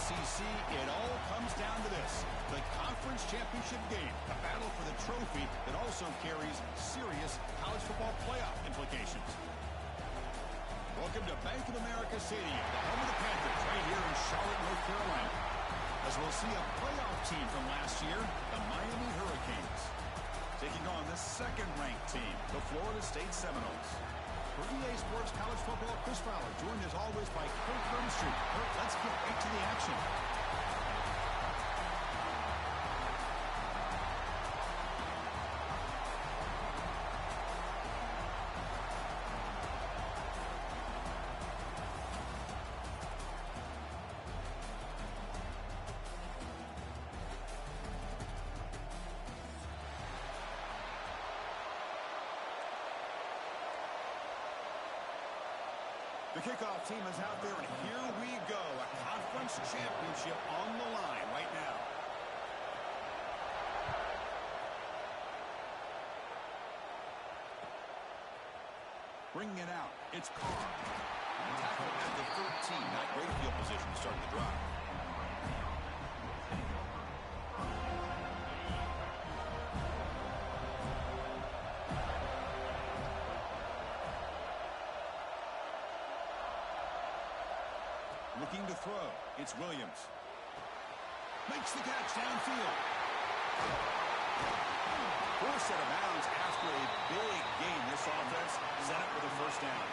ACC, it all comes down to this. The conference championship game, a battle for the trophy that also carries serious college football playoff implications. Welcome to Bank of America Stadium, the home of the Panthers, right here in Charlotte, North Carolina. As we'll see a playoff team from last year, the Miami Hurricanes, taking on the second-ranked team, the Florida State Seminoles. For EA Sports College Football, Chris Fowler, joined as always by Kirk Herbstreit. Kirk, let's get right to the action. The kickoff team is out there, and here we go. A conference championship on the line right now. Bringing it out, it's Carr. Tackle at the 13. Not great field position to start the drive. Looking to throw. It's Williams. Makes the catch downfield. Forced out of bounds after a big gain. This offense set up with a first down.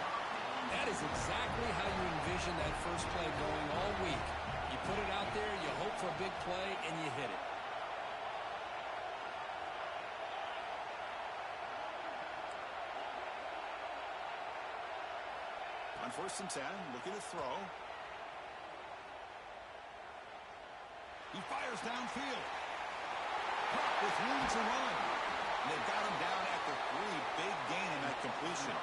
That is exactly how you envision that first play going all week. You put it out there, you hope for a big play, and you hit it. On 1st and 10, looking to throw. He fires downfield. Caught with room to run. And they've got him down at the 3. Big gain in that completion.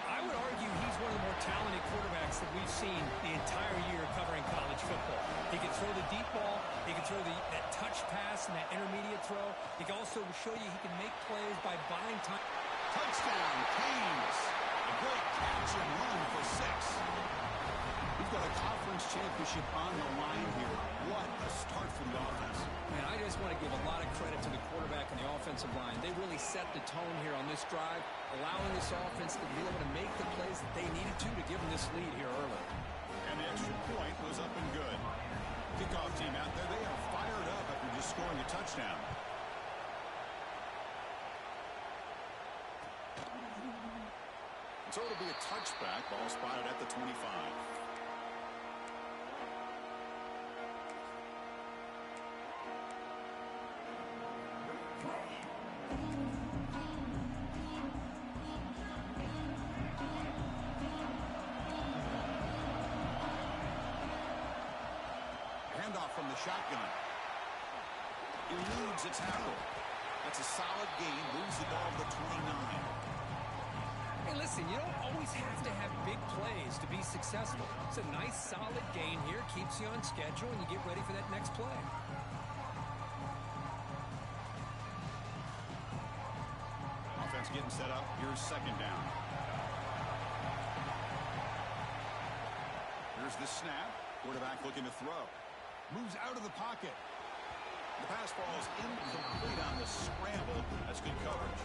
I would argue he's one of the more talented quarterbacks that we've seen the entire year covering college football. He can throw the deep ball. He can throw that touch pass and that intermediate throw. He can also show you he can make plays by buying time. Touchdown, Canes. A great catch and run for 6. We've got a conference championship on the line here. What a start for the offense. Man, I just want to give a lot of credit to the quarterback and the offensive line. They really set the tone here on this drive, allowing this offense to be able to make the plays that they needed to give them this lead here early. And the extra point was up and good. Kickoff team out there, they are fired up after just scoring a touchdown. So it'll be a touchback, ball spotted at the 25. Handoff from the shotgun. Eludes a tackle. That's a solid gain. Moves the ball to the 29. Hey, listen, you don't always have to have big plays to be successful. It's a nice, solid gain here. Keeps you on schedule, and you get ready for that next play. Offense getting set up. Here's 2nd down. Here's the snap. Quarterback looking to throw. Moves out of the pocket. The pass falls incomplete on the scramble. That's good coverage.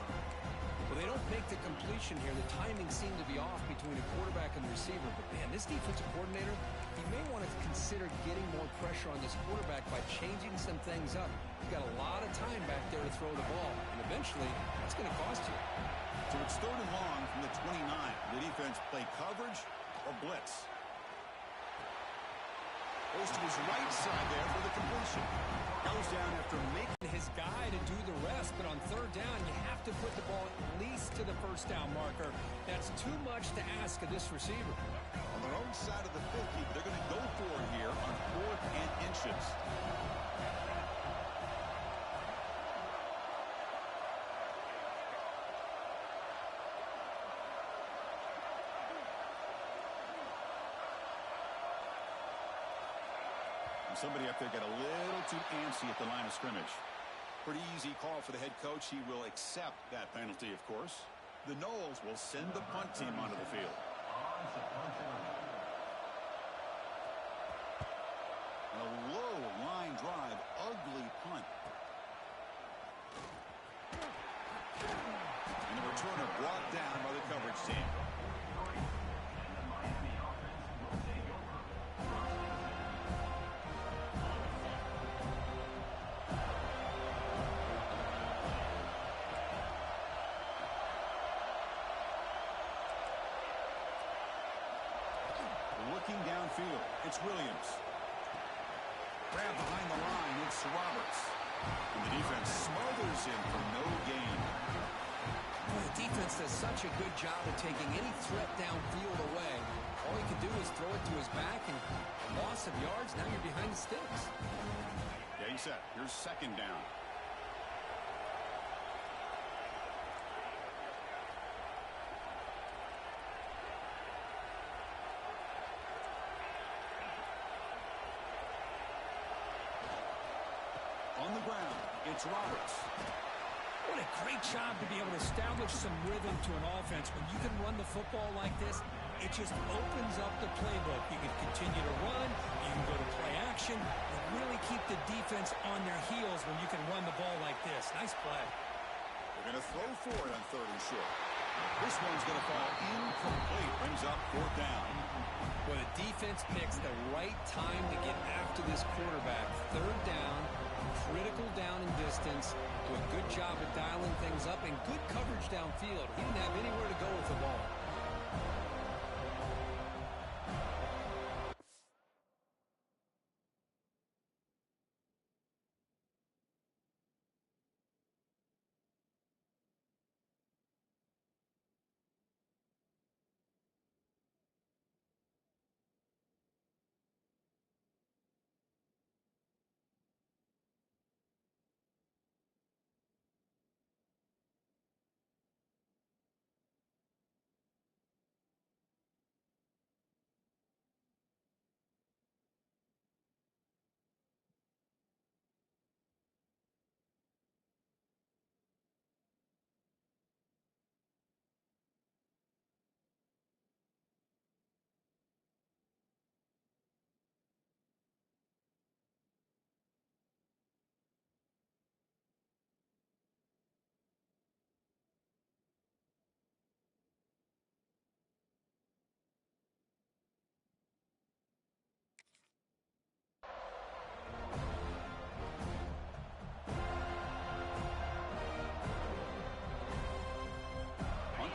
Well, they don't make the completion here. The timing seemed to be off between the quarterback and the receiver. But, man, this defensive coordinator, he may want to consider getting more pressure on this quarterback by changing some things up. You've got a lot of time back there to throw the ball. And eventually, that's going to cost you. So it's 3rd and long from the 29. The defense play coverage or blitz. Goes to his right side there for the completion. Goes down after making his guy to do the rest, but on 3rd down, you have to put the ball at least to the 1st down marker. That's too much to ask of this receiver. On their own side of the 50, but they're going to go for it here on 4th and inches. Somebody up there got a little too antsy at the line of scrimmage. Pretty easy call for the head coach. He will accept that penalty, of course. The Noles will send the punt team onto the field. returner brought down by the coverage team. Looking downfield, it's Williams. Grab behind the line, it's Roberts. And the defense smothers him for no gain. Well, the defense does such a good job of taking any threat downfield away. All he can do is throw it to his back, and loss of yards, now you're behind the sticks. Getting set. Here's second down. On the ground, it's Roberts. What a great job to be able to establish some rhythm to an offense. When you can run the football like this, it just opens up the playbook. You can continue to run, you can go to play action, and really keep the defense on their heels when you can run the ball like this. Nice play. They're going to throw for it on 3rd and short. This one's going to fall incomplete. Brings up 4th down. Well, the defense picks the right time to get after this quarterback. 3rd down, critical down and distance. Do a good job of dialing things up and good coverage downfield. He didn't have anywhere to go with the ball.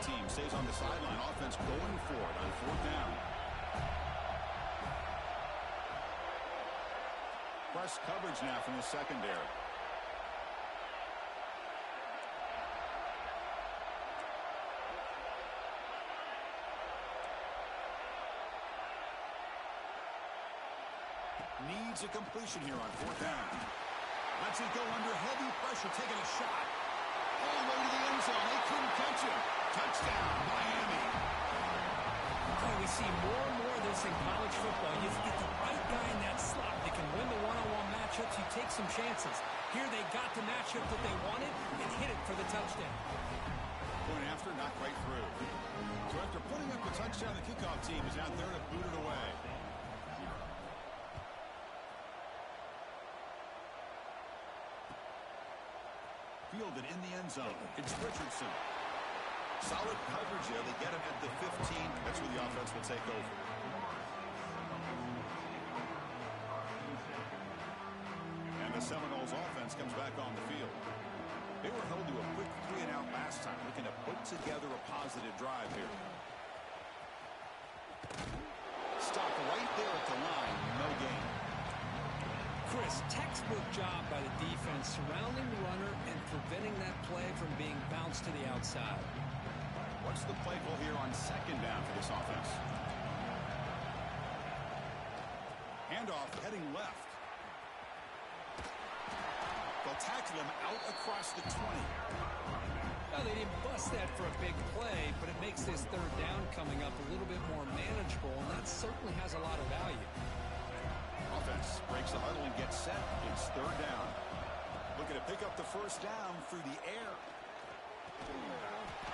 Team stays on the sideline. Offense going for it on 4th down. Press coverage now from the secondary. Needs a completion here on 4th down. Lets it go under heavy pressure, taking a shot. All the way to the end zone. They couldn't catch him. Touchdown, Miami. Boy, we see more and more of this in college football. You get the right guy in that slot that can win the one-on-one matchups. You take some chances. Here they got the matchup that they wanted and hit it for the touchdown. Point after, not quite through. So after putting up the touchdown, the kickoff team is out there to boot it away. Fielded in the end zone. It's Richardson. Solid coverage there. They get him at the 15. That's where the offense will take over. And the Seminoles offense comes back on the field. They were held to a quick 3-and-out last time, looking to put together a positive drive here. Stop right there at the line. No gain. Chris, textbook job by the defense surrounding the runner and preventing that play from being bounced to the outside. What's the play call here on 2nd down for this offense? Handoff heading left. They'll tackle him out across the 20. Well, they didn't bust that for a big play, but it makes this 3rd down coming up a little bit more manageable, and that certainly has a lot of value. Offense breaks the huddle and gets set. It's 3rd down. Looking to pick up the 1st down through the air.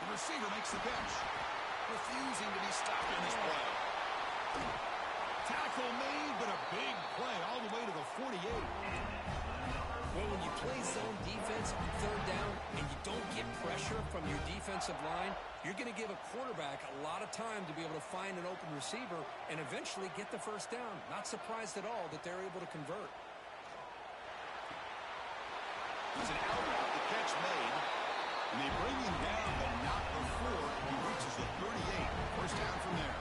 The receiver makes the catch. Refusing to be stopped in this play. Tackle made, but a big play all the way to the 48. Well, when you play zone defense on 3rd down and you don't get pressure from your defensive line, you're going to give a quarterback a lot of time to be able to find an open receiver and eventually get the first down. Not surprised at all that they're able to convert. It's an out route, the catch made. And they bring him down, but not before he reaches the 38. First down from there.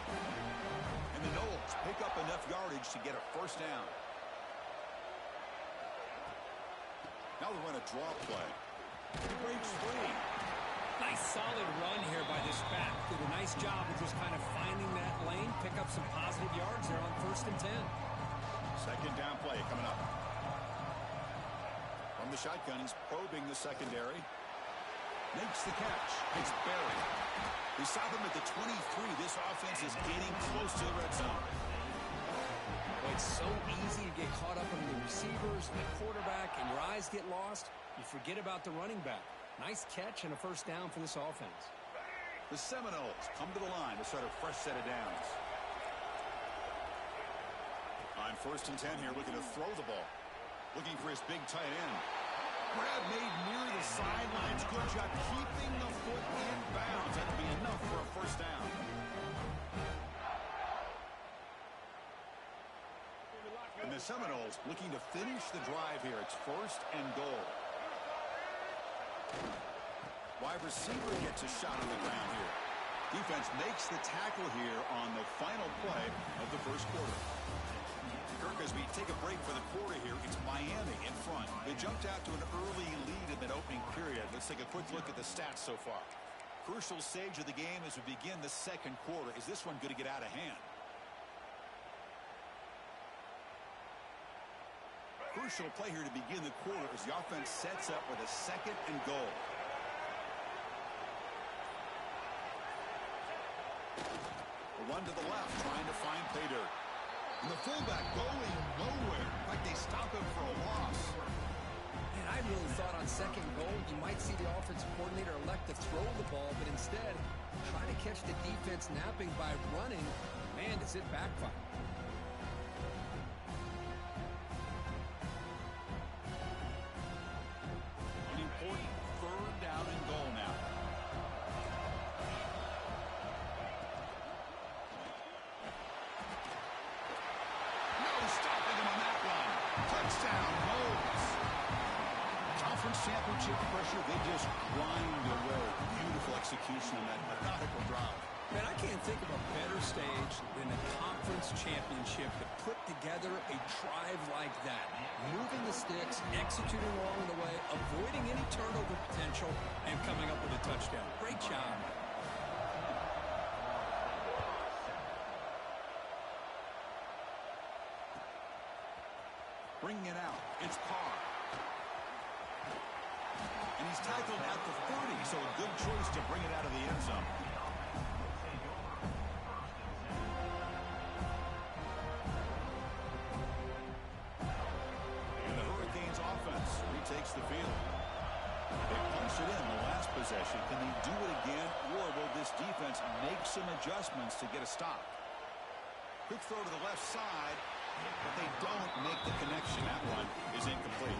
And the Noles pick up enough yardage to get a first down. Now they run a draw play. He breaks free. Nice solid run here by this back. Did a nice job of just kind of finding that lane, pick up some positive yards there on 1st and 10. Second down play coming up. From the shotgun, he's probing the secondary. Makes the catch. It's Berry. We saw them at the 23. This offense is getting close to the red zone. Well, it's so easy to get caught up in the receivers and the quarterback, and your eyes get lost. You forget about the running back. Nice catch and a first down for this offense. The Seminoles come to the line to start a fresh set of downs. On 1st and 10 here, looking to throw the ball. Looking for his big tight end. Grab made near the sidelines. Good job keeping the foot in bounds. That'll be enough for a first down. And the Seminoles looking to finish the drive here. It's 1st and goal. Wide receiver gets a shot on the ground here. Defense makes the tackle here on the final play of the first quarter. Kirk, as we take a break for the quarter here, it's Miami in front. They jumped out to an early lead in that opening period. Let's take a quick look at the stats so far. Crucial stage of the game as we begin the second quarter. Is this one going to get out of hand? Crucial play here to begin the quarter as the offense sets up with a 2nd and goal. A run to the left, trying to find pay dirt. And the fullback going nowhere. Like they stop him for a loss. Man, I really thought on 2nd goal you might see the offensive coordinator elect to throw the ball, but instead try to catch the defense napping by running. Man, does it backfire. An important 3rd down and goal now. Stopping him on that one. Touchdown, Noles. Conference championship pressure, they just grind away. Beautiful execution on that methodical drive. Man, I can't think of a better stage than the conference championship to put together a drive like that. Moving the sticks, executing along the way, avoiding any turnover potential, and coming up with a touchdown. Great job. Bringing it out. It's Carr. And he's tackled at the 30, so a good choice to bring it out of the end zone. And the Hurricanes offense retakes the field. They punched it in the last possession. Can they do it again, or will this defense make some adjustments to get a stop? Quick throw to the left side. But they don't make the connection. That one is incomplete.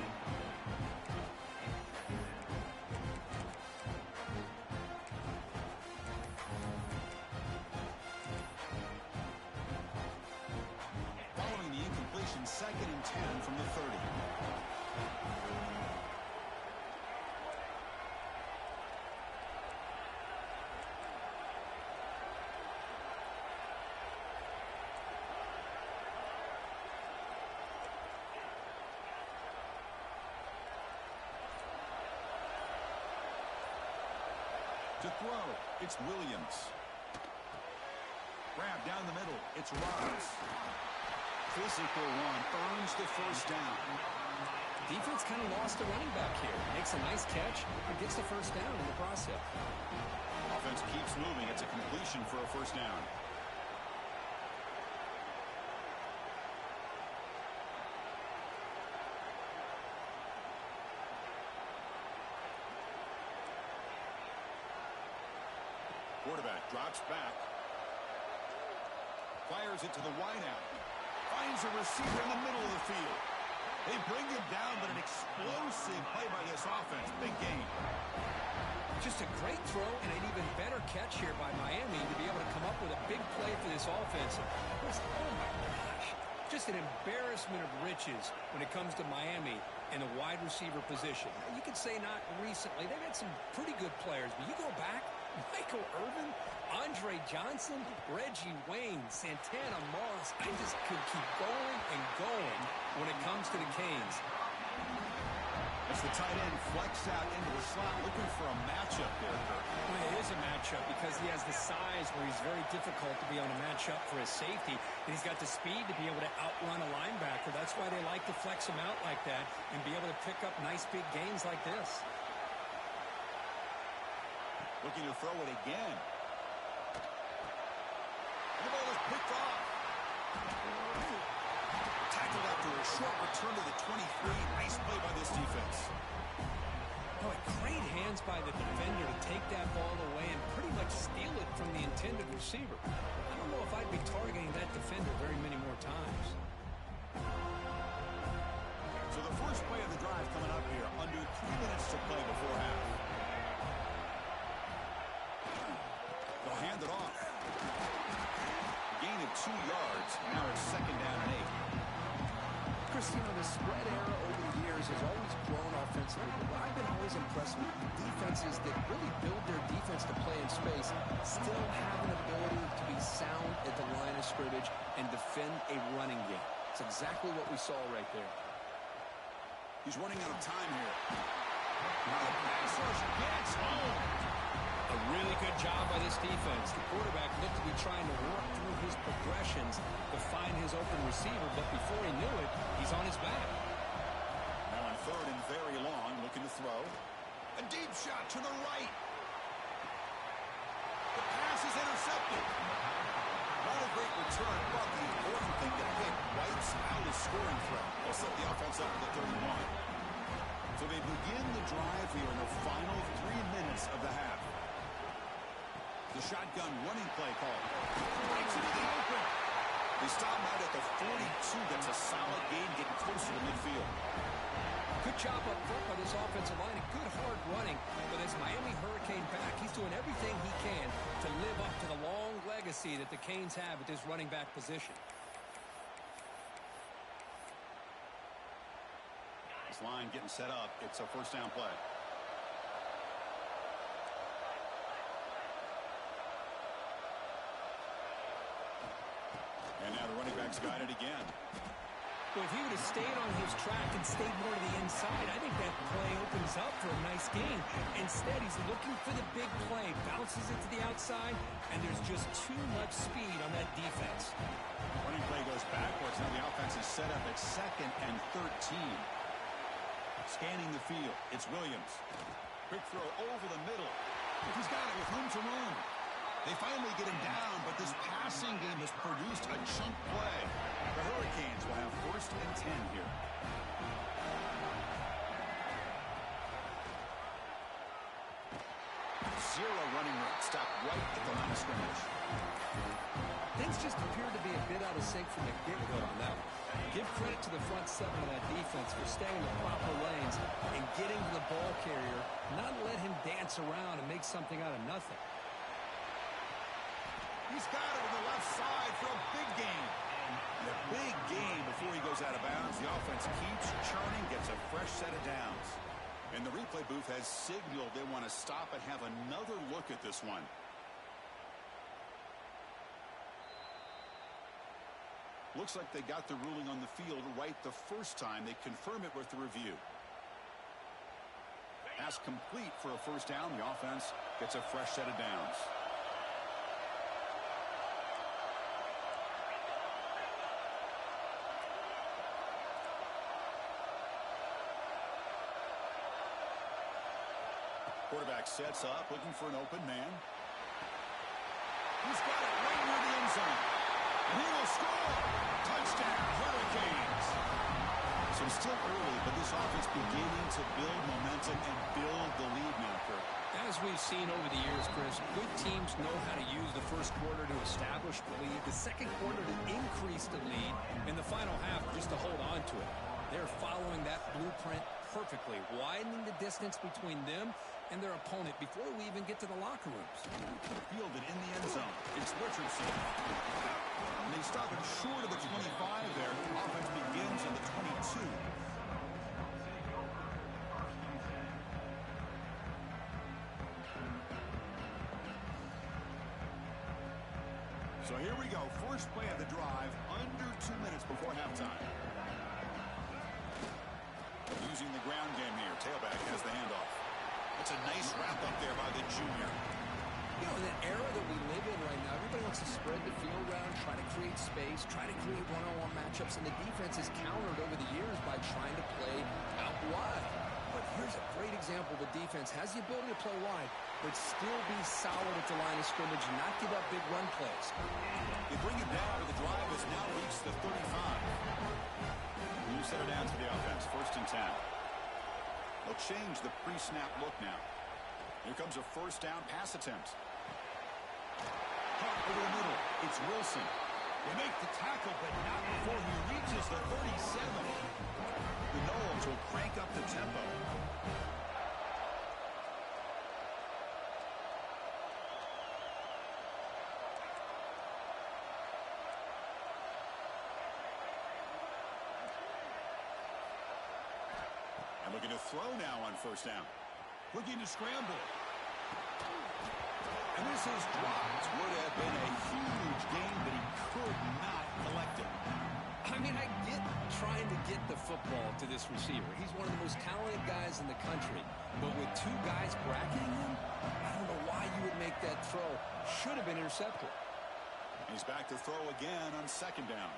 Following the incompletion, 2nd and 10 from the 30. To throw, it's Williams. Grab down the middle, it's Roberts. Physical one, earns the first down. Defense kind of lost a running back here. Makes a nice catch and gets the first down in the process. Offense keeps moving. It's a completion for a first down. Quarterback drops back. Fires it to the wideout. Finds a receiver in the middle of the field. They bring him down, but an explosive play by this offense. Big game. Just a great throw and an even better catch here by Miami to be able to come up with a big play for this offense. Oh, my gosh. Just an embarrassment of riches when it comes to Miami in the wide receiver position. Now, you could say not recently. They've had some pretty good players, but you go back, Michael Irvin, Andre Johnson, Reggie Wayne, Santana Moss. I just could keep going and going when it comes to the Canes. As the tight end flex out into the slot, looking for a matchup there, Kirk. Well, it is a matchup because he has the size where he's very difficult to be on a matchup for his safety. And he's got the speed to be able to outrun a linebacker. That's why they like to flex him out like that and be able to pick up nice big gains like this. Looking to throw it again. The ball is picked off. Tackled after a short return to the 23. Nice play by this defense. Oh, great hands by the defender to take that ball away and pretty much steal it from the intended receiver. I don't know if I'd be targeting that defender very many more times. So the first play of the drive coming up here. Under 3 minutes to play before half. They'll hand it off. Gain of 2 yards. Now it's 2nd down and 8. Christine, the spread era over the years has always grown offensively, but I've been always impressed with defenses that really build their defense to play in space, still have an ability to be sound at the line of scrimmage and defend a running game. It's exactly what we saw right there. He's running out of time here. Now the pass rush gets home. A really good job by this defense. The quarterback looked to be trying to work through his progressions to find his open receiver, but before he knew it, he's on his back. Now on 3rd and very long, looking to throw. A deep shot to the right. The pass is intercepted. Not a great return, but the important thing to pick wipes out his scoring threat. They'll set the offense up at the 31. So they begin the drive here in the final 3 minutes of the half. The shotgun running play call. Breaks into the open. They stop out at the 42. That's a solid gain, getting closer to midfield. Good job up front by this offensive line and good hard running. But as Miami Hurricane back, he's doing everything he can to live up to the long legacy that the Canes have at this running back position. This line getting set up. It's a 1st down play. And now the running back's got it again. Well, if he would have stayed on his track and stayed more to the inside, I think that play opens up for a nice gain. Instead, he's looking for the big play, bounces it to the outside, and there's just too much speed on that defense. Running play goes backwards. Now the offense is set up at 2nd and 13. Scanning the field. It's Williams. Quick throw over the middle. He's got it with room to run. They finally get him down, but this passing game has produced a chunk play. The Hurricanes will have 1st and 10 here. Zero running room. Stop right at the line of scrimmage. Things just appear to be a bit out of sync from the get-go on that one. Give credit to the front 7 of that defense for staying in the proper lanes and getting to the ball carrier, not let him dance around and make something out of nothing. He's got it on the left side for a big gain. And a big gain before he goes out of bounds. The offense keeps churning, gets a fresh set of downs. And the replay booth has signaled they want to stop and have another look at this one. Looks like they got the ruling on the field right the first time. They confirm it with the review. Pass complete for a 1st down. The offense gets a fresh set of downs. Quarterback sets up, looking for an open man. He's got it right near the end zone. And he will score! Touchdown, Hurricanes! So it's still early, but this offense beginning to build momentum and build the lead now, Kirk. As we've seen over the years, Chris, good teams know how to use the first quarter to establish the lead, the second quarter to increase the lead, and the final half just to hold on to it. They're following that blueprint perfectly, widening the distance between them and their opponent before we even get to the locker rooms. Fielded in the end zone. It's Richardson. And they stop it short of the 25 there. Offense begins on the 22. So here we go. First play of the drive, under 2 minutes before halftime. Using the ground game here. Tailback has the handoff. That's a nice wrap up there by the junior. You know, in the era that we live in right now, everybody wants to spread the field around, try to create space, try to create one-on-one matchups, and the defense is countered over the years by trying to play out wide. But here's a great example. The defense has the ability to play wide, but still be solid at the line of scrimmage and not give up big run plays. They bring it down, but the drive has now reached the 35. You set it down to the offense. 1st and 10. They'll change the pre-snap look now. Here comes a first down pass attempt. Caught over the middle. It's Wilson. They make the tackle, but not before he reaches the 37. The Noles will crank up the tempo. And looking to throw now on first down. Looking to scramble. And this is dropped. Would have been a huge gain, but he could not collect it. I mean, I get trying to get the football to this receiver. He's one of the most talented guys in the country. But with 2 guys bracketing him, I don't know why you would make that throw. Should have been intercepted. He's back to throw again on 2nd down.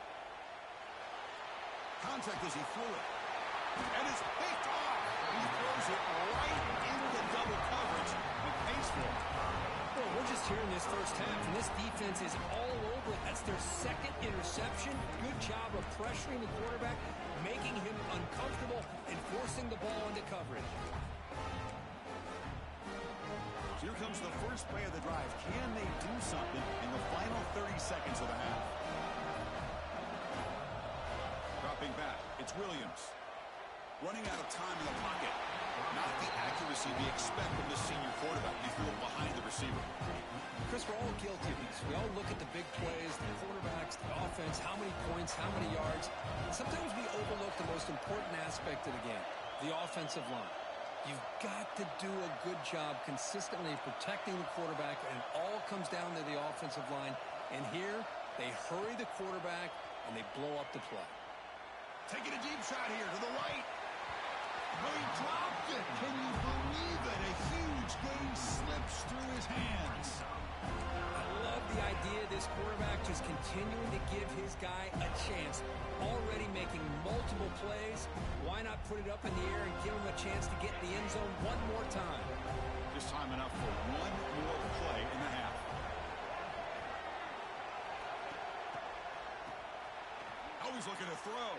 Contact as he threw it. And it's picked off. He throws it right into double coverage and pays for it. Well, we're just here in this first half, and this defense is all over it. That's their 2nd interception. Good job of pressuring the quarterback, making him uncomfortable, and forcing the ball into coverage. Here comes the first play of the drive. Can they do something in the final 30 seconds of the half? Dropping back, it's Williams. Running out of time in the pocket. Not the accuracy we expect from the senior quarterback. He threw it behind the receiver. Chris, we're all guilty of these. We all look at the big plays, the quarterbacks, the offense, how many points, how many yards. Sometimes we overlook the most important aspect of the game, the offensive line. You've got to do a good job consistently protecting the quarterback, and it all comes down to the offensive line. And here, they hurry the quarterback, and they blow up the play. Taking a deep shot here to the right. Oh, he dropped it. Can you believe it? A huge gain slips through his hands. I love the idea of this quarterback just continuing to give his guy a chance. Already making multiple plays. Why not put it up in the air and give him a chance to get in the end zone one more time? Just time enough for one more play in the half. Always looking to throw.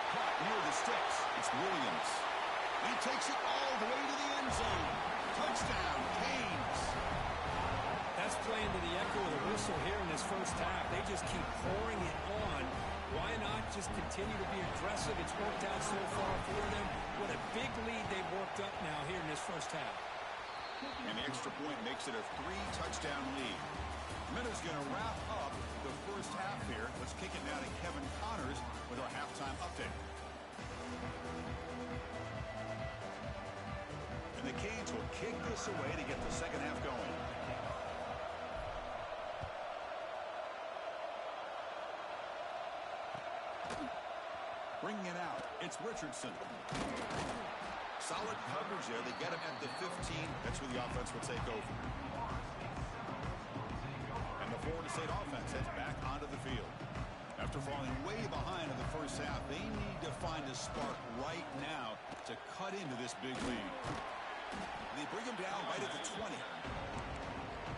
Caught near the sticks. It's Williams. He takes it all the way to the end zone. Touchdown, Canes. That's playing to the echo of the whistle here in this first half. They just keep pouring it on. Why not just continue to be aggressive? It's worked out so far for them. What a big lead they've worked up now here in this first half. And the extra point makes it a 3-touchdown lead. Minutes going to wrap up the first half here. Let's kick it now to Kevin Connors with our halftime update. And the Canes will kick this away to get the second half going. Bringing it out, it's Richardson. Solid coverage there. They get him at the 15. That's where the offense will take over. And the Florida State offense heads back onto the field. After falling way behind in the first half, they need to find a spark right now to cut into this big lead. They bring him down right at the 20.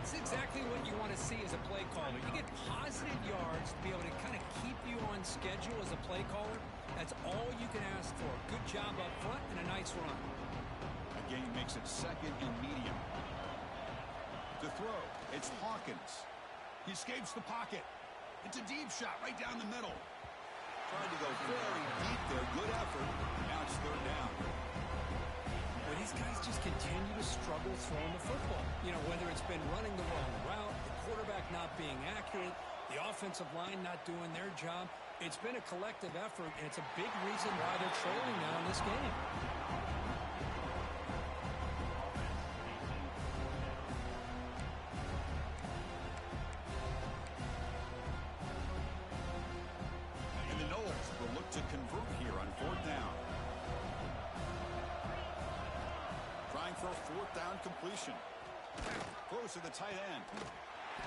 It's exactly what you want to see as a play caller. You get positive yards to be able to kind of keep you on schedule as a play caller. That's all you can ask for. Good job up front and a nice run. The game makes it 2nd and medium. To throw, it's Hawkins. He escapes the pocket. It's a deep shot right down the middle. Trying to go very deep there. Good effort. Now it's 3rd down. these guys just continue to struggle throwing the football. You know, whether it's been running the wrong route, the quarterback not being accurate, the offensive line not doing their job. It's been a collective effort, and it's a big reason why they're trailing now in this game. And the Knowles will look to convert here on 4th down. Trying for a 4th down completion. Close to the tight end.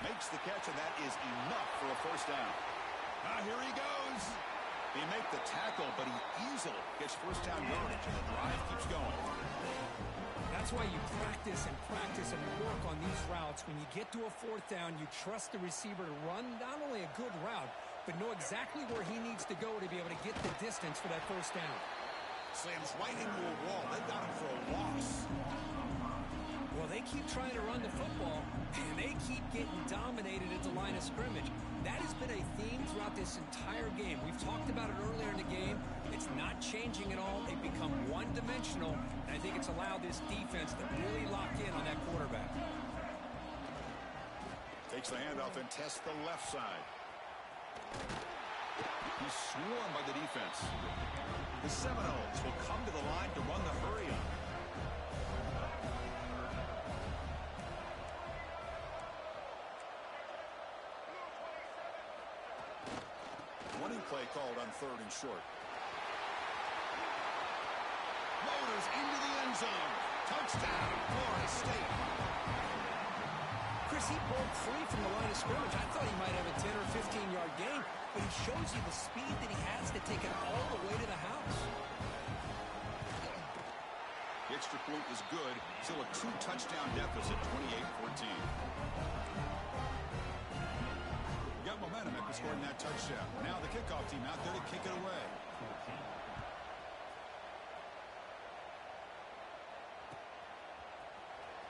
Makes the catch, and that is enough for a 1st down. Now here he goes. He make the tackle, but he easily gets 1st down yardage, and the drive keeps going. That's why you practice and work on these routes. When you get to a 4th down, you trust the receiver to run not only a good route, but know exactly where he needs to go to be able to get the distance for that 1st down. Slams right into a wall. They got him for a loss. Well, they keep trying to run the football, and they keep getting dominated at the line of scrimmage. That has been a theme throughout this entire game. We've talked about it earlier in the game. It's not changing at all. They've become one-dimensional, and I think it's allowed this defense to really lock in on that quarterback. Takes the handoff and tests the left side. He's swarmed by the defense. The Seminoles will come to the line to run the hurry-up. Play called on 3rd and short. Motors into the end zone. Touchdown, Florida State. Chris, he broke free from the line of scrimmage. I thought he might have a 10 or 15-yard gain, but he shows you the speed that he has to take it all the way to the house. The extra point is good. Still a 2-touchdown deficit, 28-14. Got momentum after scoring that touchdown. Now the kickoff team out there to kick it away.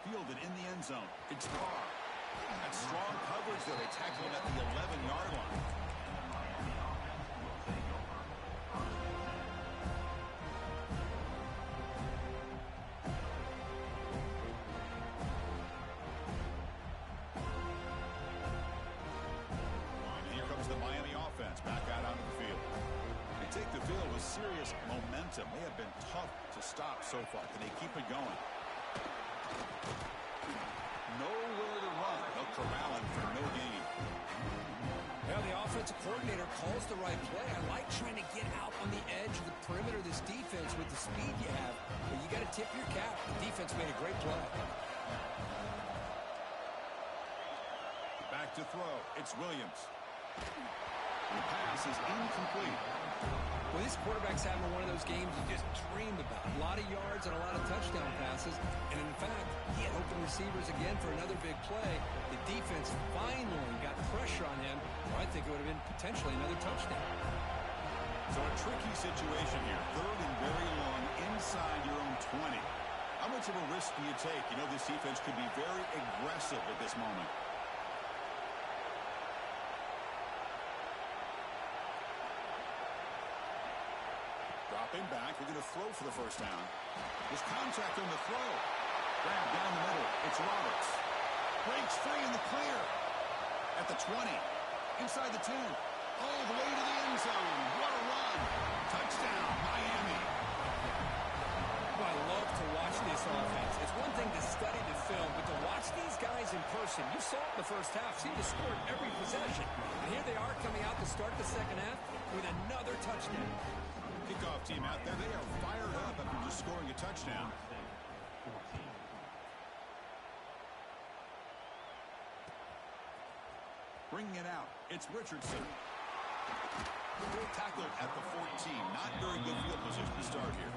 Fielded in the end zone. It's Barr. That strong coverage there. They tackle him at the 11-yard line. Back out onto the field. They take the field with serious momentum. They have been tough to stop so far. Can they keep it going? Nowhere to run. They'll corral him for no gain. Well, the offensive coordinator calls the right play. I like trying to get out on the edge of the perimeter of this defense with the speed you have, but you got to tip your cap. The defense made a great play. Back to throw. It's Williams. The pass is incomplete. Well, this quarterback's having one of those games you just dreamed about. A lot of yards and a lot of touchdown passes. And in fact, he had open receivers again for another big play. The defense finally got pressure on him. So I think it would have been potentially another touchdown. So a tricky situation here. 3rd and very long inside your own 20. How much of a risk do you take? You know this defense could be very aggressive at this moment. Dropping back, they're going to throw for the 1st down. There's contact on the throw. Grab down the middle. It's Roberts. Breaks free in the clear. At the 20. Inside the 10. All the way to the end zone. What a run. Touchdown, Miami. Well, I love to watch this offense. It's one thing to study the film, but to watch these guys in person, you saw it in the first half, seemed to score every possession. And here they are coming out to start the second half with another touchdown. Kickoff team out there, they are fired up after just scoring a touchdown. Bringing it out, it's Richardson. Tackled at the 14. Not very good field position to start here.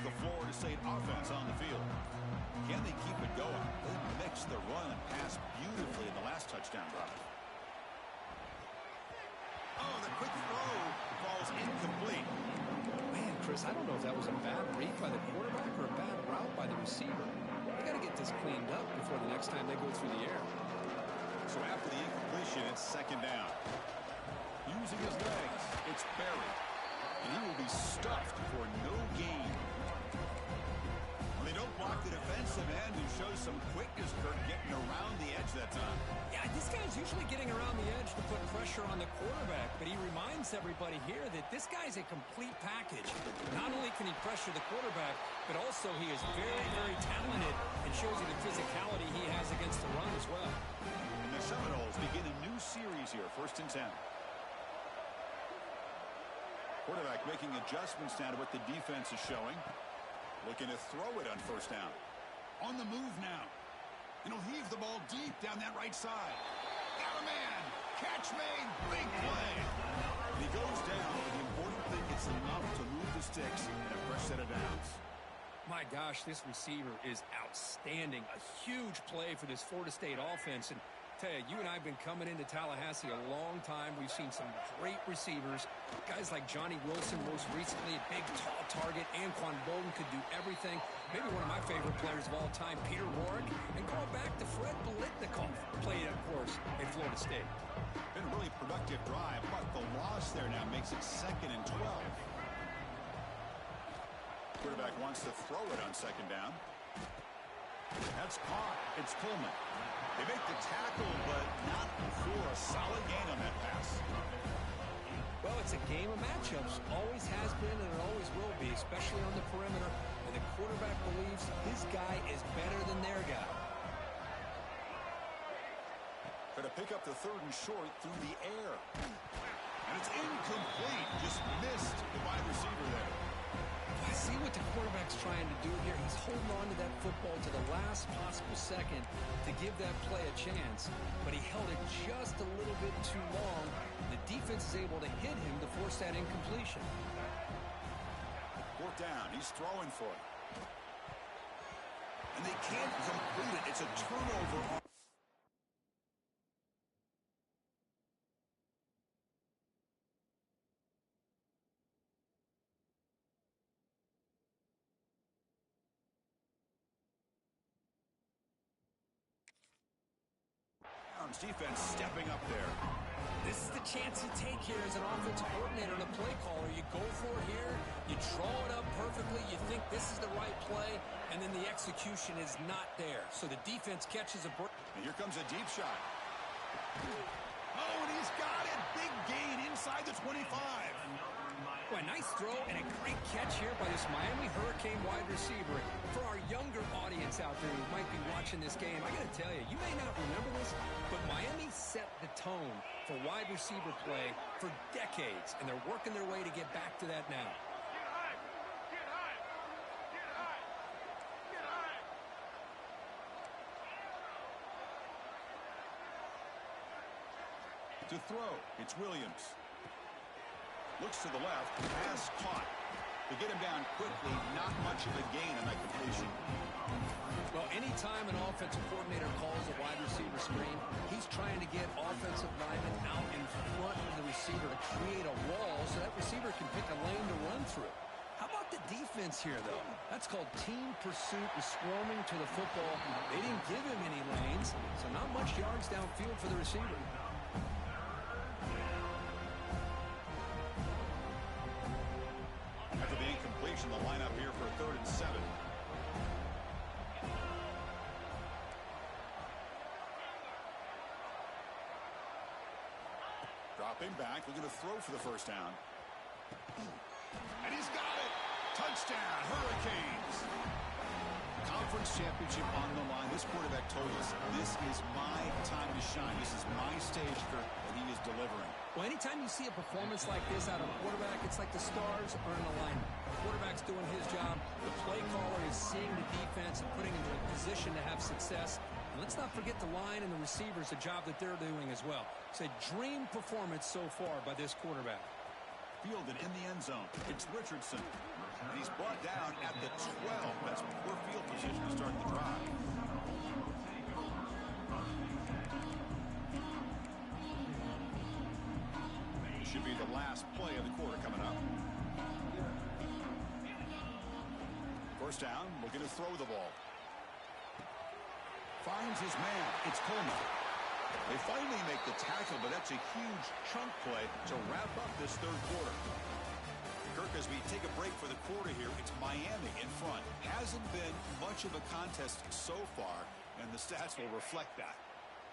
The Florida State offense on the field. Can they keep it going? They mixed the run and pass beautifully in the last touchdown drive. Oh, the quick throw falls incomplete. Man, Chris, I don't know if that was a bad read by the quarterback or a bad route by the receiver. They got to get this cleaned up before the next time they go through the air. So after the incompletion, it's second down. Using his legs, it's buried. And he will be stuffed for no gain. Well, they don't block the defensive end, who shows some quickness, Kirk, getting around the edge that time. Yeah, this guy's usually getting around the edge to put pressure on the quarterback, but he reminds everybody here that this guy's a complete package. Not only can he pressure the quarterback, but also he is very, very talented and shows you the physicality he has against the run as well. And the Seminoles begin a new series here, 1st and 10. Quarterback making adjustments now to what the defense is showing. Looking to throw it on 1st down. On the move now. And he'll heave the ball deep down that right side. Got a man. Catch made. Big play. And he goes down. The important thing, it's enough to move the sticks and a fresh set of downs. My gosh, this receiver is outstanding. A huge play for this Florida State offense. And tell you, you and I have been coming into Tallahassee a long time. We've seen some great receivers. Guys like Johnny Wilson, most recently, a big, tall target. Anquan Bolden could do everything. Maybe one of my favorite players of all time, Peter Warrick. And go back to Fred Biletnikoff, played, of course, at Florida State. Been a really productive drive, but the loss there now makes it 2nd and 12. Quarterback wants to throw it on 2nd down. That's caught. It's Coleman. They make the tackle, but not for a solid gain on that pass. Well, it's a game of matchups. Always has been, and it always will be, especially on the perimeter. And the quarterback believes his guy is better than their guy. Going to pick up the 3rd and short through the air. And it's incomplete. Just missed the wide receiver there. I see what the quarterback's trying to do here. He's holding on to that football to the last possible second to give that play a chance. But he held it just a little bit too long. The defense is able to hit him to force that incompletion. 4th down. He's throwing for it. And they can't complete it. It's a turnover. Defense stepping up there. This is the chance you take here as an offensive coordinator and a play caller. You go for it here, you draw it up perfectly, you think this is the right play, and then the execution is not there. So the defense catches a break. And here comes a deep shot. Oh, and he's got it. Big gain inside the 25. Well, a nice throw and a great catch here by this Miami Hurricane wide receiver. For our younger audience out there who might be watching this game, I got to tell you, you may not remember this, but Miami set the tone for wide receiver play for decades, and they're working their way to get back to that now. To throw, it's Williams. Looks to the left, pass caught. To get him down quickly, not much of a gain on that completion. Well, anytime an offensive coordinator calls a wide receiver screen, he's trying to get offensive linemen out in front of the receiver to create a wall so that receiver can pick a lane to run through. How about the defense here, though? That's called team pursuit and swarming to the football. They didn't give him any lanes, so not much yards downfield for the receiver. After the incompletion, the lineup here for 3rd and 7. Dropping back, looking to throw for the 1st down. And he's got it! Touchdown, Hurricanes! Conference championship on the line. This quarterback told us, this is my time to shine. This is my stage, Kirk, and he is delivering. Well, anytime you see a performance like this out of a quarterback, it's like the stars are in alignment. The quarterback's doing his job. The play caller is seeing the defense and putting him in a position to have success. And let's not forget the line and the receivers, the job that they're doing as well. It's a dream performance so far by this quarterback. Fielded in the end zone. It's Richardson. And he's brought down at the 12. That's poor field position to start the drive. This should be the last play of the quarter coming up. First down, looking to throw the ball. Finds his man. It's Coleman. They finally make the tackle, but that's a huge chunk play to wrap up this third quarter. Kirk, as we take a break for the quarter here, it's Miami in front. Hasn't been much of a contest so far, and the stats will reflect that.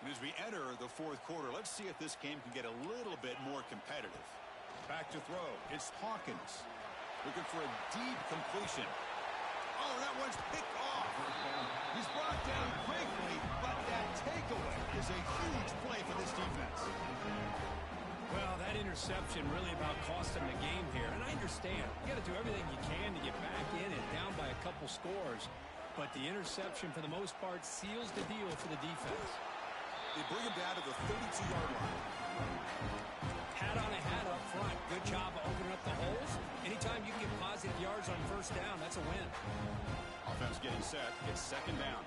And as we enter the fourth quarter, let's see if this game can get a little bit more competitive. Back to throw. It's Hawkins. Looking for a deep completion. Oh, that one's picked off. He's brought down quickly, but that takeaway is a huge play for this defense. Well, that interception really about cost him the game here. And I understand. You got to do everything you can to get back in and down by a couple scores. But the interception, for the most part, seals the deal for the defense. They bring him down to the 32-yard line. Hat on a hat up front. Good job of opening up the holes. Anytime you can get positive yards on first down, that's a win. Offense getting set. It's second down.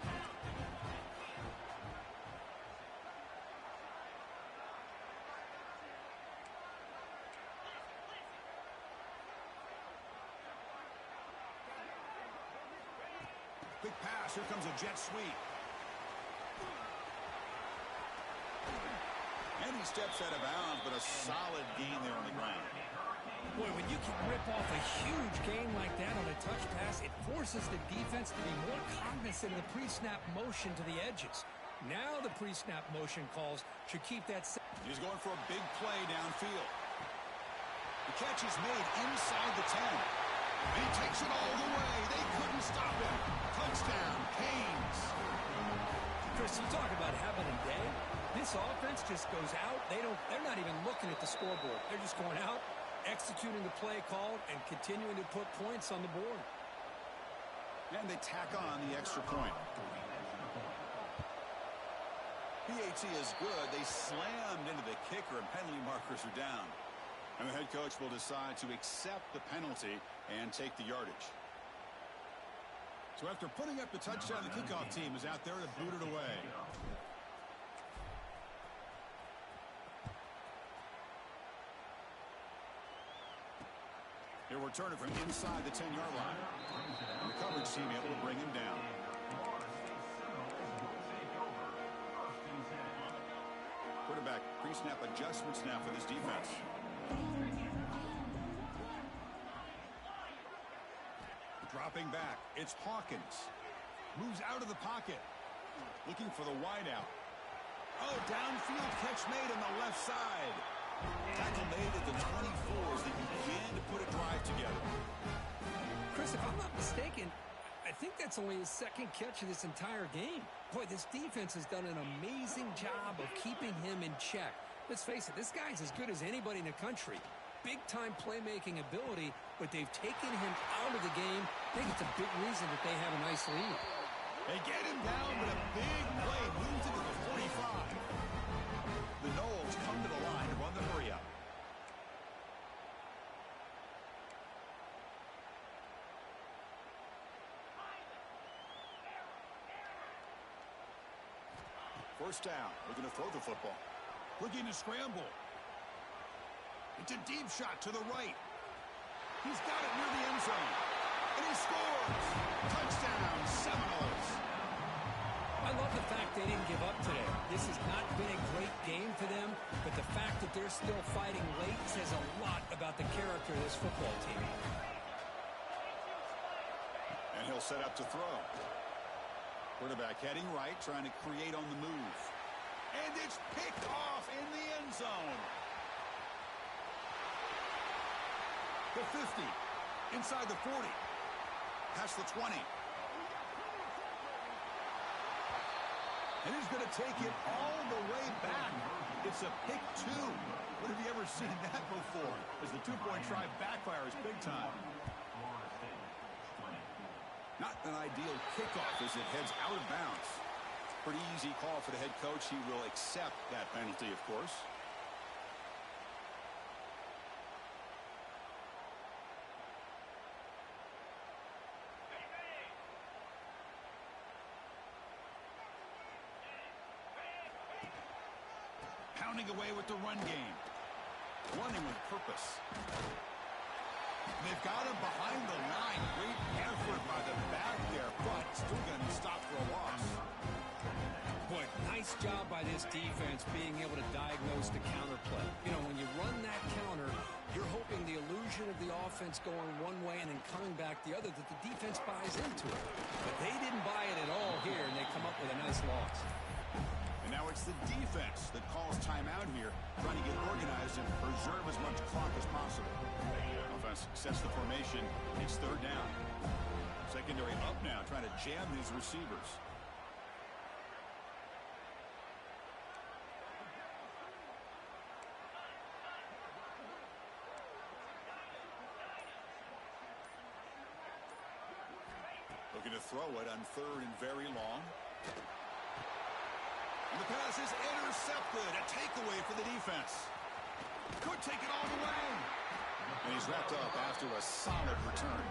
Big pass. Here comes a jet sweep. And he steps out of bounds, but a solid gain there on the ground. Boy, when you can rip off a huge gain like that on a touch pass, it forces the defense to be more cognizant of the pre-snap motion to the edges. Now the pre-snap motion calls should keep that. He's going for a big play downfield. The catch is made inside the 10. And he takes it all the way. They couldn't stop him. Touchdown, Canes. Chris, you talk about having a day. This offense just goes out. They're not even looking at the scoreboard. They're just going out, executing the play called, and continuing to put points on the board. And they tack on the extra point. PAT is good. They slammed into the kicker, and penalty markers are down. And the head coach will decide to accept the penalty and take the yardage. So after putting up the touchdown, the kickoff team is out there to boot it away. He'll return it from inside the 10-yard line. And the coverage team able to bring him down. Quarterback pre-snap adjustments now for this defense. Dropping back, it's Hawkins. Moves out of the pocket. Looking for the wideout. Oh, downfield catch made on the left side. Tackle made at the 24 as they begin to put a drive together. Chris, if I'm not mistaken, I think that's only his second catch of this entire game. Boy, this defense has done an amazing job of keeping him in check. Let's face it, this guy's as good as anybody in the country. Big-time playmaking ability, but they've taken him out of the game. I think it's a big reason that they have a nice lead. They get him down, but a big play moves into the 45. The Knowles come to the line to run the hurry-up. First down. Looking to throw the football. Looking to scramble. It's a deep shot to the right. He's got it near the end zone. And he scores. Touchdown, Seminoles. I love the fact they didn't give up today. This has not been a great game for them, but the fact that they're still fighting late says a lot about the character of this football team. And he'll set up to throw. Quarterback heading right, trying to create on the move. And it's picked off in the end zone. The 50, inside the 40, past the 20. And he's going to take it all the way back. It's a pick two. When have you ever seen that before? As the two-point try backfires big time. Not an ideal kickoff as it heads out of bounds. Pretty easy call for the head coach. He will accept that penalty, of course. Pounding away with the run game. Running with purpose. They've got him behind the line. Great effort by the back there, but still going to be stopped for a loss. Boy, nice job by this defense being able to diagnose the counterplay. You know, when you run that counter, you're hoping the illusion of the offense going one way and then coming back the other, that the defense buys into it. But they didn't buy it at all here, and they come up with a nice loss. And now it's the defense that calls timeout here, trying to get organized and preserve as much clock as possible. Offense sets the formation. It's third down. Secondary up now, trying to jam these receivers. Looking to throw it on third and very long. And the pass is intercepted. A takeaway for the defense. Could take it all the way. And he's wrapped up after a solid return.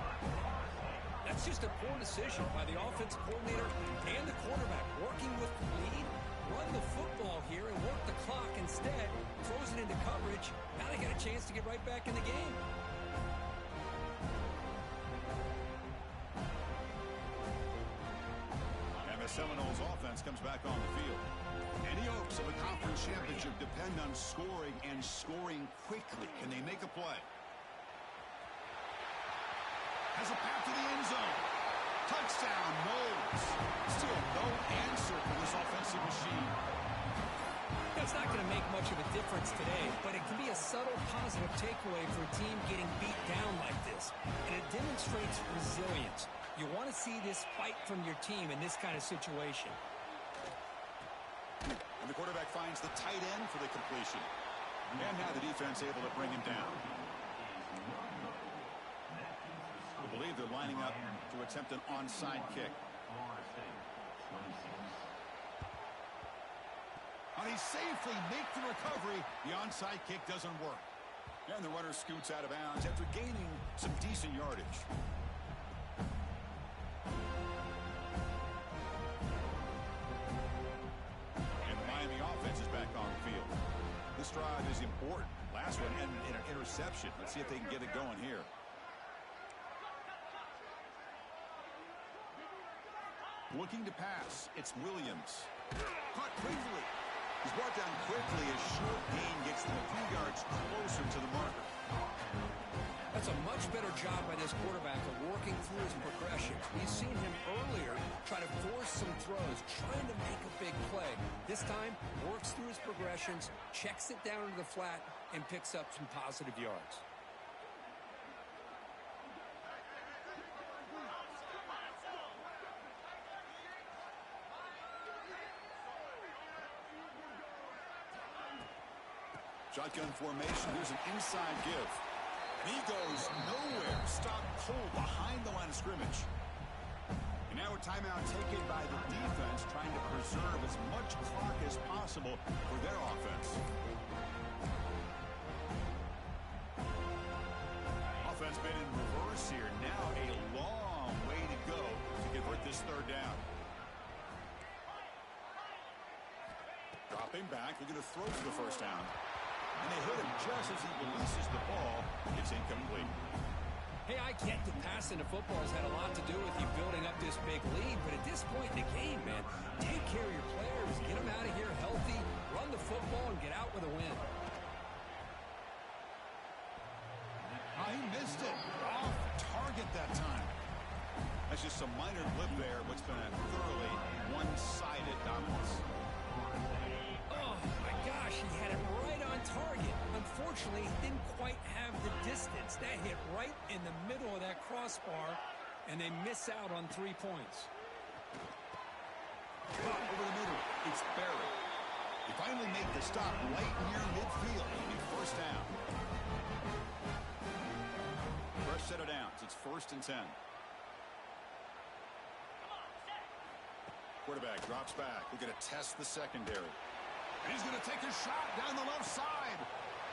That's just a poor decision by the offensive coordinator and the quarterback. Working with the lead, run the football here and work the clock instead. Throws it into coverage. Now they got a chance to get right back in the game. The Seminoles offense comes back on the field. Any hopes of a conference championship depend on scoring and scoring quickly. Can they make a play? Has a path to the end zone. Touchdown, Noles. Still no answer for this offensive machine. That's not going to make much of a difference today, but it can be a subtle positive takeaway for a team getting beat down like this. And it demonstrates resilience. You want to see this fight from your team in this kind of situation. And the quarterback finds the tight end for the completion. And now the defense able to bring him down. I believe they're lining up to attempt an onside kick. And he safely makes the recovery. The onside kick doesn't work. And the runner scoots out of bounds after gaining some decent yardage. This drive is important. Last one ended in an interception. Let's see if they can get it going here. Looking to pass. It's Williams. Caught quickly. He's brought down quickly as short gain gets them a few yards closer to the marker. That's a much better job by this quarterback of working through his progressions. We've seen him earlier try to force some throws, trying to make a big play. This time, works through his progressions, checks it down to the flat, and picks up some positive yards. Shotgun formation. Here's an inside give. And he goes nowhere. Stopped cold behind the line of scrimmage. And now a timeout taken by the defense, trying to preserve as much clock as possible for their offense. Offense been in reverse here. Now a long way to go to convert this third down. Dropping back, looking to throw for the first down. And they hit him just as he releases the ball. It's incomplete. Hey, I get that passing the football has had a lot to do with you building up this big lead, but at this point in the game, man, take care of your players, get them out of here healthy, run the football, and get out with a win. Oh, he missed it. Off target that time. That's just a minor blip there. What's been a thoroughly one-sided dominance. Oh, my gosh, he had it right on target. Unfortunately, he didn't quite have the distance. That hit right in the middle of that crossbar, and they miss out on 3 points. Over the middle, it's Barrett. They finally make the stop right near midfield. It'll be first down. Fresh set of downs. It's 1st and 10. Quarterback drops back. We're going to test the secondary. And he's going to take a shot down the left side.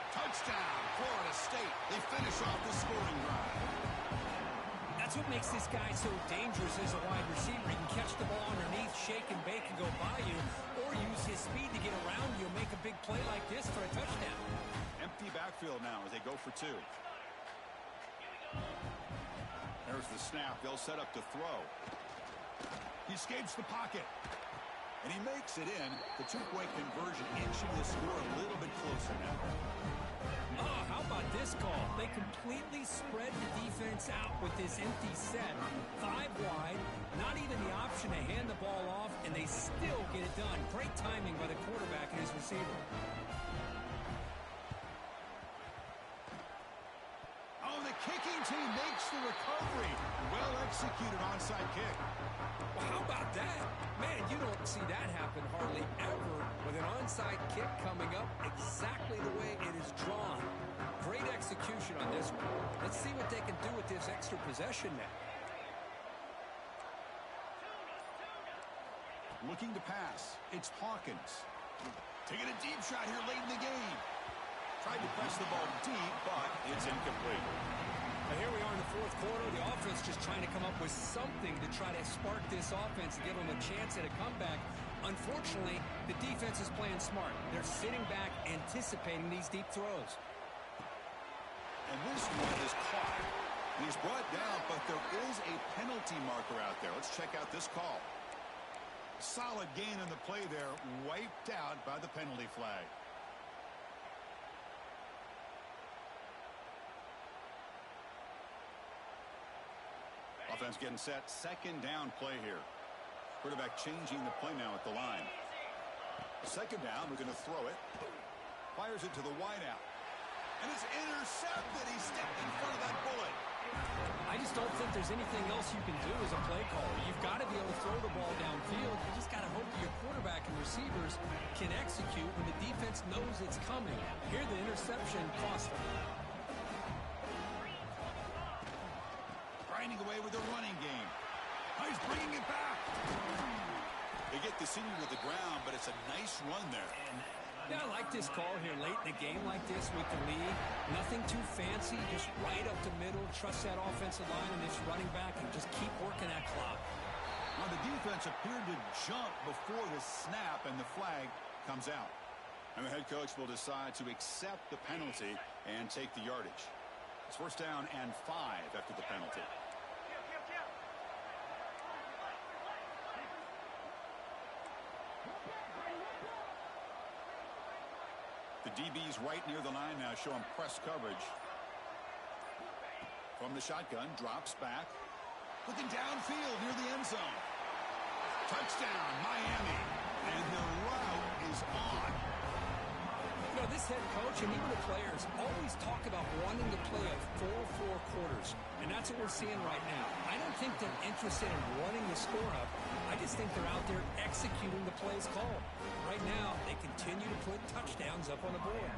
Touchdown, Florida State. They finish off the scoring drive. That's what makes this guy so dangerous as a wide receiver. He can catch the ball underneath, shake and bake and go by you, or use his speed to get around you and make a big play like this for a touchdown. Empty backfield now as they go for 2. There's the snap. They'll set up to throw. He escapes the pocket. And he makes it in. The two-point conversion inching the score a little bit closer now. Oh, how about this call? They completely spread the defense out with this empty set. 5 wide, not even the option to hand the ball off, and they still get it done. Great timing by the quarterback and his receiver. Oh, the kicking team makes the recovery. Well executed onside kick. Well, how about that? Man, you don't see that happen hardly ever with an onside kick coming up exactly the way it is drawn. Great execution on this one. Let's see what they can do with this extra possession now. Looking to pass. It's Hawkins. Taking a deep shot here late in the game. Tried to press the ball deep, but it's incomplete. Now here we are in the fourth quarter. The offense just trying to come up with something to try to spark this offense and give them a chance at a comeback. Unfortunately, the defense is playing smart. They're sitting back, anticipating these deep throws. And this one is caught. He's brought down, but there is a penalty marker out there. Let's check out this call. Solid gain on the play there, wiped out by the penalty flag. Offense getting set. Second down play here. Quarterback changing the play now at the line. Second down, we're going to throw it. Fires it to the wideout. And it's intercepted. He stepped in front of that bullet. I just don't think there's anything else you can do as a play caller. You've got to be able to throw the ball downfield. You just got to hope that your quarterback and receivers can execute when the defense knows it's coming. Here the interception cost them. Grinding away with the running game. Oh, he's bringing it back. They get the senior to the ground, but it's a nice run there. Yeah, I like this call here late in the game like this with the lead. Nothing too fancy, just right up the middle. Trust that offensive line and this running back and just keep working that clock. Now the defense appeared to jump before the snap, and the flag comes out. And the head coach will decide to accept the penalty and take the yardage. It's first down and 5 after the penalty. The DB's right near the line now, showing press coverage. From the shotgun, drops back. Looking downfield near the end zone. Touchdown, Miami. And the route is on. You know, this head coach and even the players always talk about wanting to play a full 4 quarters. And that's what we're seeing right now. I don't think they're interested in running the score up. I just think they're out there executing the plays called. Right now, they continue to put touchdowns up on the board.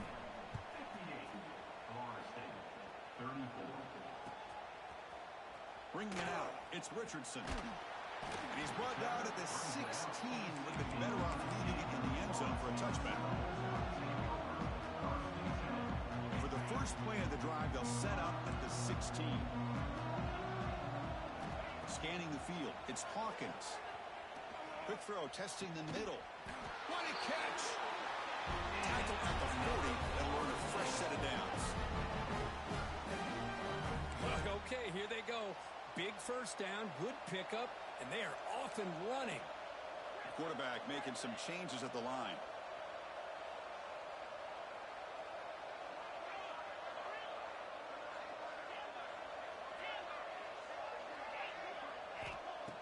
Bringing it out, it's Richardson. And he's brought down at the 16. Would have been better off leaving it in the end zone for a touchback. For the first play of the drive, they'll set up at the 16. Scanning the field, it's Hawkins. Quick throw, testing the middle. What a catch! Tackle at the 40 and learn a fresh set of downs. Okay, here they go. Big first down, good pickup, and they are off and running. Quarterback making some changes at the line.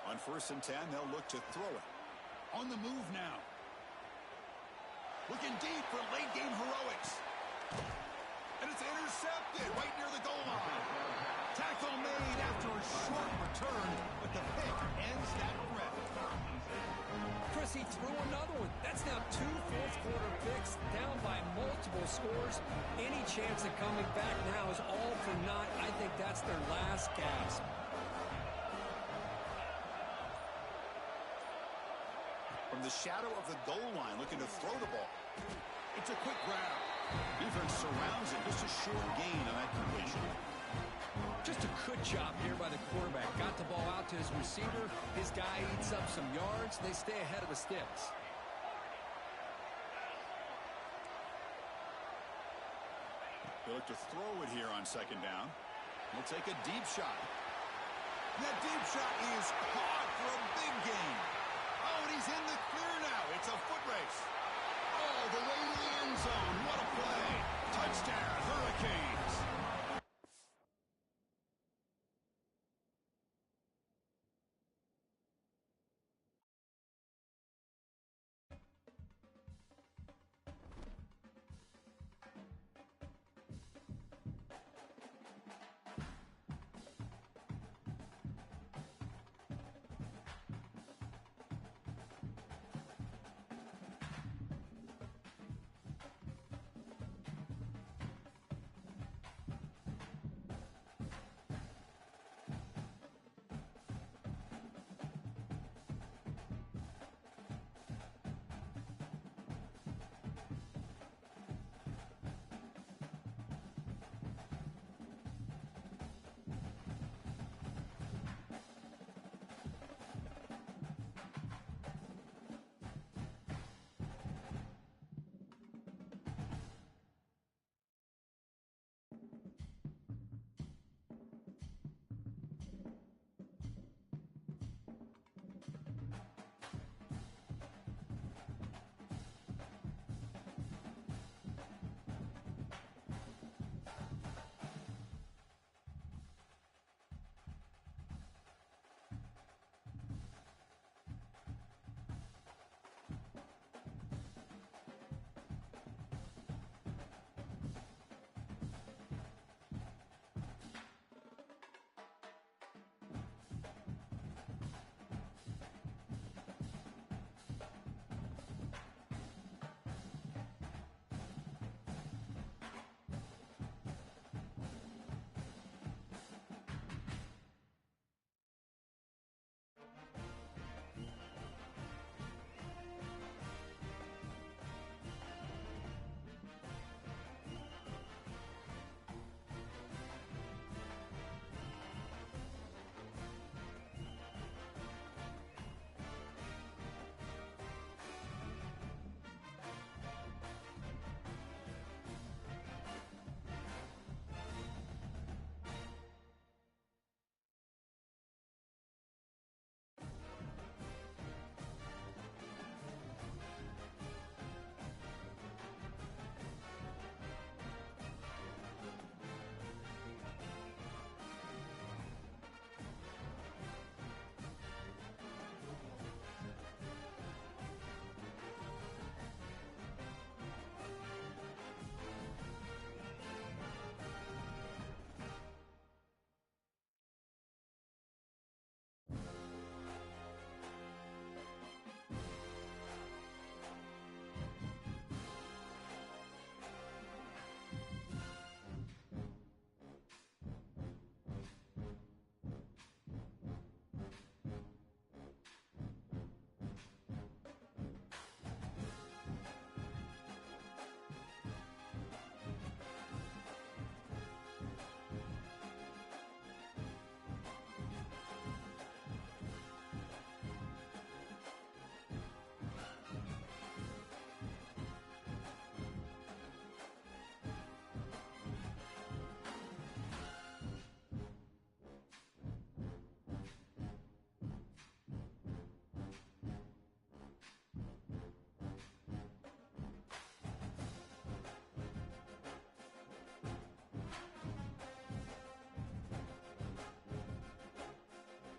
On 1st and 10, they'll look to throw it. On the move now. Looking deep for late game heroics. And it's intercepted right near the goal line. Tackle made after a short return, but the pick ends that threat. Chris, he threw another one. That's now 2 fourth-quarter picks, down by multiple scores. Any chance of coming back now is all for naught. I think that's their last gasp. From the shadow of the goal line, looking to throw the ball. It's a quick grab. Defense surrounds it. Just a short gain on that completion. Just a good job here by the quarterback. Got the ball out to his receiver. His guy eats up some yards. They stay ahead of the sticks. They look to throw it here on 2nd down. We'll take a deep shot. That deep shot is caught for a big gain. Oh, and he's in the clear now. It's a foot race.